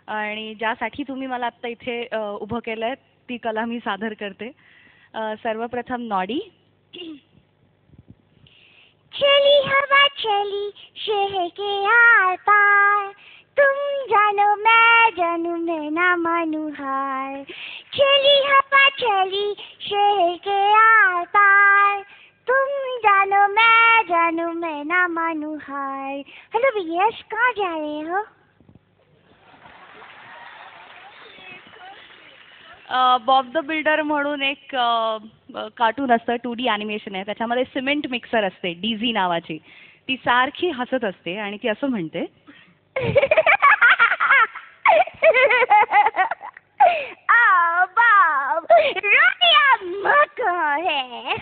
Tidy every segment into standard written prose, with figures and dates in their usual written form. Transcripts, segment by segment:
आणि ज्यासाठी तुम्ही मला आत्ता इथे उभं केलंय ती कला मी सादर करते. सर्वप्रथम नॉडी. चली हवा चली शहर के आर पार, तुम जानो मैं ना मानू हार. चली हवा चली शहर के आर पार, तुम जानो मैं ना मानू हार. हेलो भैया, कहाँ जा रहे हो? बॉब द बिल्डर म्हणून एक कार्टून असतं, 2D ॲनिमेशन आहे. त्याच्यामध्ये सिमेंट मिक्सर असते डीझी नावाची. ती सारखी हसत असते आणि ती असं म्हणते, बाब रोटियां मको है.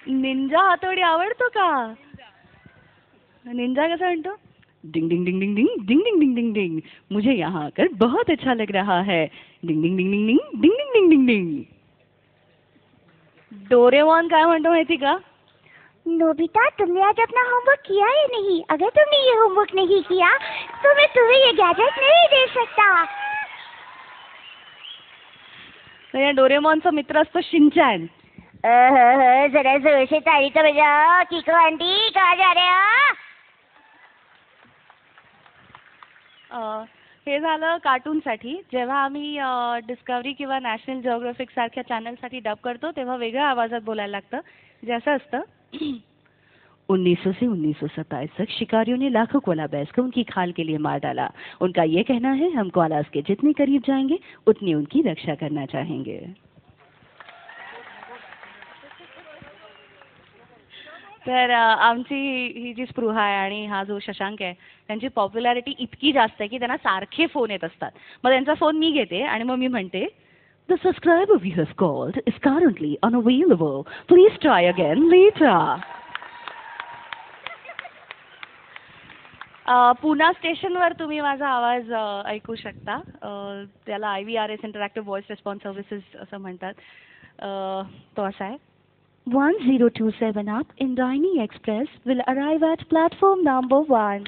निंजा हातोडी आवडतो का? निंजा कैसा म्हणतो? डिंग डिंग डिंग डिंग डिंग डिंग डिंग डिंग डिंग डिंग, मुझे यहाँ आकर बहुत अच्छा लग रहा है. डिंग डिंग डिंग डिंग डिंग डिंग डिंग डिंग डिंग डिंग. डोरेमॉन काय म्हणतो माहिती का? नोबिता, तुमने आज अपना होमवर्क किया या नहीं? अगर तुमने ये होमवर्क नहीं किया तो मैं तुम्हें ये गैजेट नहीं दे सकता. तर या डोरेमॉनचा मित्र असतो शिनचॅन. जरा जोर से ताली तो बजाओ. किको आंटी, कहाँ जा रहे हो? हे झालं कार्टूनसाठी. जेव्हा आम्ही डिस्कवरी किंवा नॅशनल जिओग्राफिक सारख्या चॅनलसाठी डब करतो तेव्हा वेगळ्या आवाजात बोलायला लागतं. जे असं असतं, 1900 से 1927 तक शिकारियों ने लाखों कोला बेर्स को उनकी खाल के लिए मार डाला. उनका ये कहना है हम कोआलास के जितने करीब जाएंगे उतनी उनकी रक्षा करना चाहेंगे. तर आमची ही जी स्पृहा आहे आणि हा जो शशांक आहे त्यांची पॉप्युलॅरिटी इतकी जास्त आहे की त्यांना सारखे फोन येत असतात. मग त्यांचा फोन मी घेते आणि मग मी म्हणते, the subscriber we have called is currently unavailable. Please try again later. Pune स्टेशनवर तुम्ही माझा आवाज ऐकू शकता. त्याला IVRS interactive voice response services असं म्हणतात. तो असा आहे, 1027 up Indiraini Express will arrive at platform number 1.